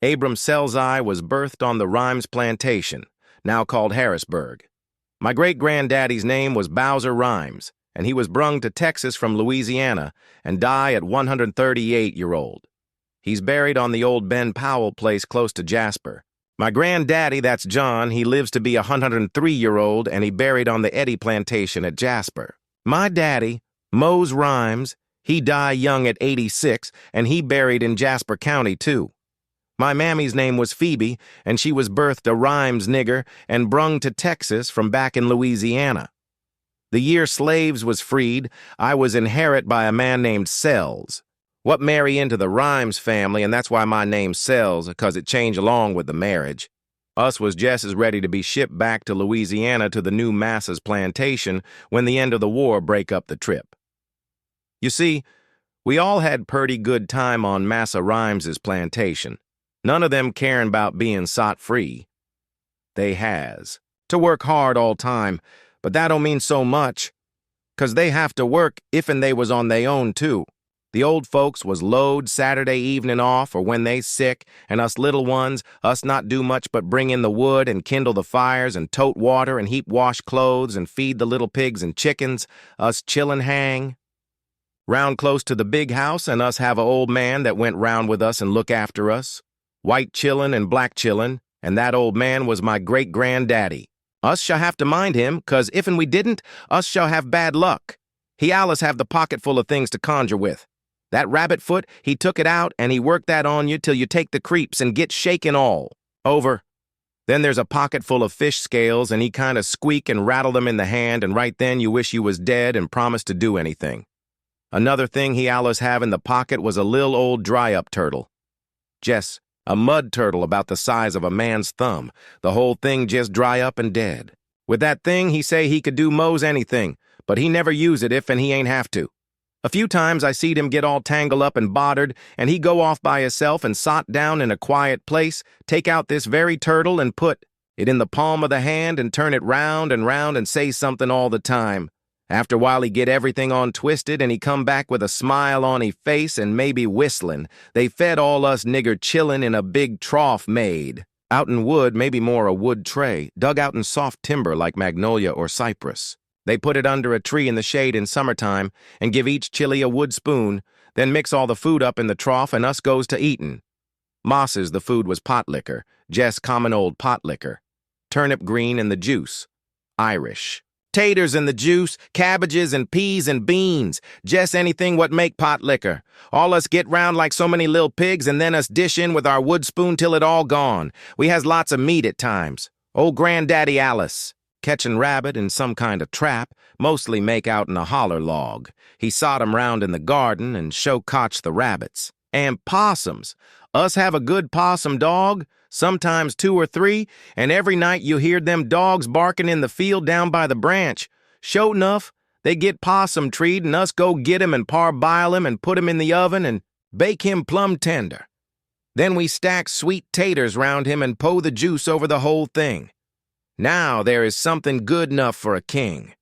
Abram Sells I was birthed on the Rhymes Plantation, now called Harrisburg. My great-granddaddy's name was Bowser Rhymes, and he was brung to Texas from Louisiana and die at 138-year-old. He's buried on the old Ben Powell place close to Jasper. My granddaddy, that's John, he lives to be 103-year-old, and he buried on the Eddy Plantation at Jasper. My daddy, Mose Rhymes, he die young at 86, and he buried in Jasper County, too. My mammy's name was Phoebe, and she was birthed a Rhymes nigger and brung to Texas from back in Louisiana. The year slaves was freed, I was inherit by a man named Sells. What marry into the Rhymes family, and that's why my name's Sells, 'cause it changed along with the marriage. Us was just as ready to be shipped back to Louisiana to the new Massa's plantation when the end of the war break up the trip. You see, we all had purty good time on Massa Rhymes's plantation. None of them caring about being sot free. They has to work hard all time, but that don't mean so much, 'cause they have to work if'n they was on they own too. The old folks was load Saturday evening off or when they sick, and us little ones, us not do much but bring in the wood and kindle the fires and tote water and heap wash clothes and feed the little pigs and chickens, us chillin' hang. Round close to the big house, and us have a old man that went round with us and look after us. White chillin' and black chillin', and that old man was my great-granddaddy. Us shall have to mind him, 'cause if'n we didn't, us shall have bad luck. He allus have the pocket full of things to conjure with. That rabbit foot, he took it out, and he worked that on you till you take the creeps and get shaken all over. Then there's a pocket full of fish scales, and he kind of squeak and rattle them in the hand, and right then you wish you was dead and promised to do anything. Another thing he allus have in the pocket was a lil old dry-up turtle. Jess, a mud turtle about the size of a man's thumb, the whole thing just dry up and dead. With that thing, he say he could do Mose anything, but he never use it if and he ain't have to. A few times I seed him get all tangled up and boddered, and he go off by hisself and sot down in a quiet place, take out this very turtle and put it in the palm of the hand and turn it round and say something all the time. After a while he get everything on twisted and he come back with a smile on he face and maybe whistling. They fed all us nigger chillin' in a big trough made. Out in wood, maybe more a wood tray, dug out in soft timber like magnolia or cypress. They put it under a tree in the shade in summertime and give each chili a wood spoon, then mix all the food up in the trough and us goes to eatin'. Moss's the food was pot liquor, just common old pot liquor. Turnip green in the juice, Irish. Taters in the juice, cabbages and peas and beans, just anything what make pot liquor. All us get round like so many lil pigs and then us dish in with our wood spoon till it all gone. We has lots of meat at times. Old Granddaddy Alice. Catchin' rabbit in some kind of trap, mostly make out in a holler log. He sot 'em round in the garden and show cotch the rabbits. And possums. Us have a good possum dog, sometimes 2 or 3, and every night you hear them dogs barking in the field down by the branch. Sure enough, they get possum treed and us go get him and parboil him and put him in the oven and bake him plumb tender. Then we stack sweet taters round him and pour the juice over the whole thing. Now there is something good enough for a king.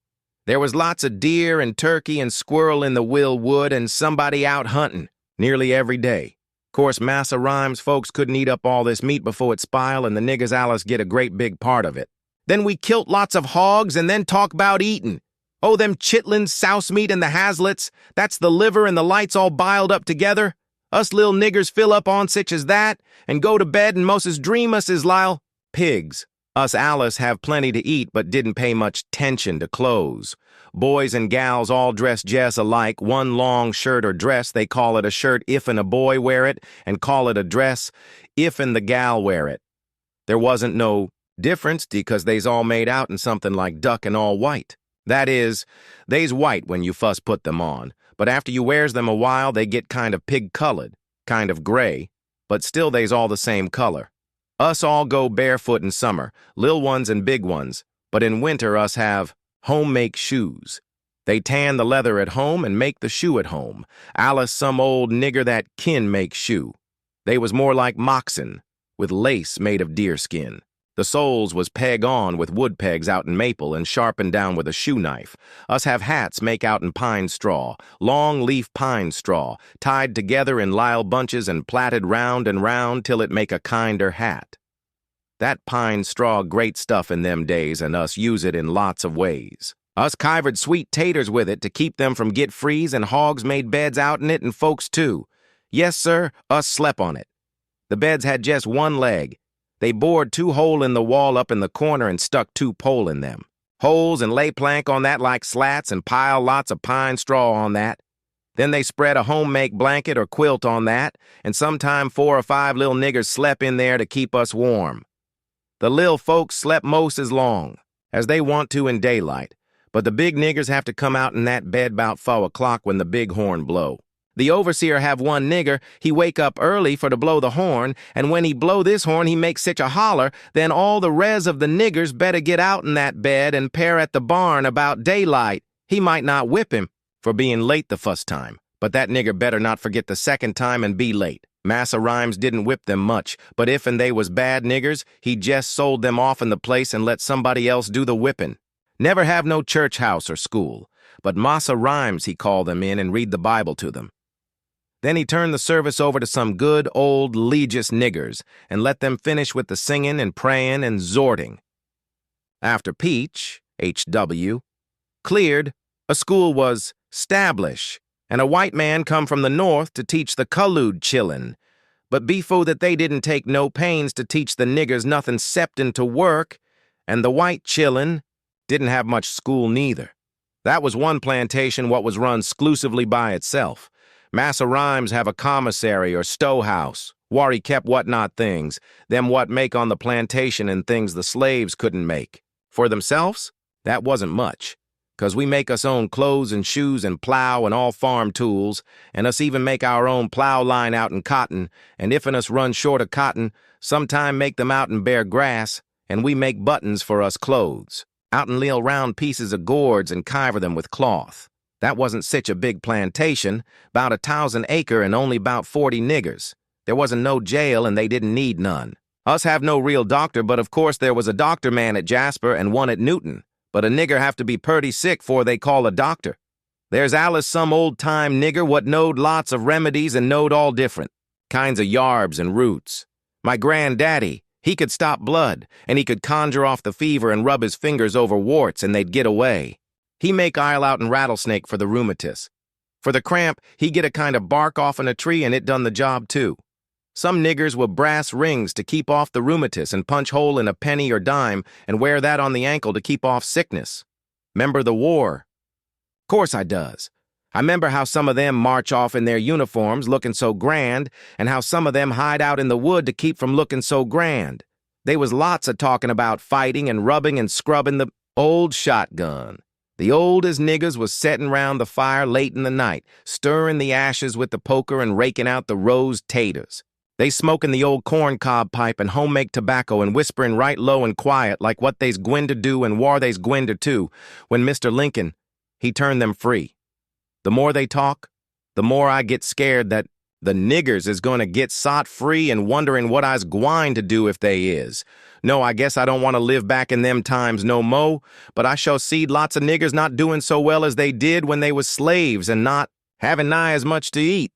There was lots of deer and turkey and squirrel in the Will Wood and somebody out hunting nearly every day. Course, Massa Rhymes folks couldn't eat up all this meat before it spile, and the niggers allus get a great big part of it. Then we kilt lots of hogs and then talk 'bout eatin'. Oh, them chitlins, souse meat, and the haslets, that's the liver and the lights all biled up together. Us lil niggers fill up on sich as that, and go to bed and mostest dream us is lile pigs. Us Alice have plenty to eat but didn't pay much attention to clothes. Boys and gals all dress jest alike, one long shirt or dress, they call it a shirt if'n a boy wear it, and call it a dress if'n the gal wear it. There wasn't no difference because they's all made out in something like duck and all white. That is, they's white when you fuss put them on, but after you wears them a while they get kind of pig-colored, kind of gray, but still they's all the same color. Us all go barefoot in summer, lil ones and big ones, but in winter us have home-make shoes. They tan the leather at home and make the shoe at home. Alice some old nigger that kin make shoe. They was more like moccasin, with lace made of deerskin. The soles was peg on with wood pegs out in maple and sharpened down with a shoe knife. Us have hats make out in pine straw, long leaf pine straw, tied together in lisle bunches and plaited round and round till it make a kinder hat. That pine straw great stuff in them days, and us use it in lots of ways. Us kivered sweet taters with it to keep them from get freeze, and hogs made beds out in it, and folks too. Yes, sir, us slep on it. The beds had just one leg. They bored 2 hole in the wall up in the corner and stuck 2 pole in them. Holes and lay plank on that like slats and pile lots of pine straw on that. Then they spread a home-make blanket or quilt on that, and sometime 4 or 5 little niggers slep in there to keep us warm. The lil folks slep most as long, as they want to in daylight, but the big niggers have to come out in that bed 'bout 4 o'clock when the big horn blow. The overseer have one nigger, he wake up early for to blow the horn, and when he blow this horn he make such a holler, then all the res of the niggers better get out in that bed and pair at the barn about daylight. He might not whip him for being late the first time, but that nigger better not forget the second time and be late. Massa Rhymes didn't whip them much, but if and they was bad niggers, he jest sold them off in the place and let somebody else do the whipping. Never have no church house or school, but Massa Rhymes he call them in and read the Bible to them. Then he turned the service over to some good old legious niggers and let them finish with the singing and praying and zorting. After Peach, H.W., cleared, a school was 'stablished, and a white man come from the north to teach the colored chillin'. But before that they didn't take no pains to teach the niggers nothing 'ceptin' to work, and the white chillin' didn't have much school neither. That was one plantation what was run exclusively by itself. Massa Rhymes have a commissary or storehouse, whar he kept what-not things, them what make on the plantation and things the slaves couldn't make. For themselves, that wasn't much, 'cause we make us own clothes and shoes and plow and all farm tools, and us even make our own plow line out in cotton, and if us run short of cotton, sometime make them out in bare grass, and we make buttons for us clothes, out in little round pieces of gourds and kiver them with cloth. That wasn't sich a big plantation, 'bout 1,000 acre and only 'bout 40 niggers. There wasn't no jail and they didn't need none. Us have no real doctor, but of course there was a doctor man at Jasper and one at Newton. But a nigger have to be purty sick 'fore they call a doctor. There's Alice some old-time nigger what knowed lots of remedies and knowed all different kinds of yarbs and roots. My granddaddy, he could stop blood, and he could conjure off the fever and rub his fingers over warts and they'd get away. He make ile out in rattlesnake for the rheumatis. For the cramp, he get a kind of bark off in a tree and it done the job too. Some niggers with brass rings to keep off the rheumatis and punch hole in a penny or dime and wear that on the ankle to keep off sickness. 'Member the war? Course I does. I 'member how some of them march off in their uniforms looking so grand, and how some of them hide out in the wood to keep from looking so grand. They was lots of talking about fighting and rubbing and scrubbing the old shotgun. The oldest niggers was setting round the fire late in the night, stirring the ashes with the poker and raking out the rose taters. They smoking the old corncob pipe and homemade tobacco and whispering right low and quiet like what they's gwine to do and war they's gwine to too, when Mr. Lincoln, he turned them free. The more they talk, the more I get scared that the niggers is going to get sot free and wondering what I's gwine to do if they is. No, I guess I don't want to live back in them times no mo, but I shall see lots of niggers not doing so well as they did when they was slaves and not having nigh as much to eat.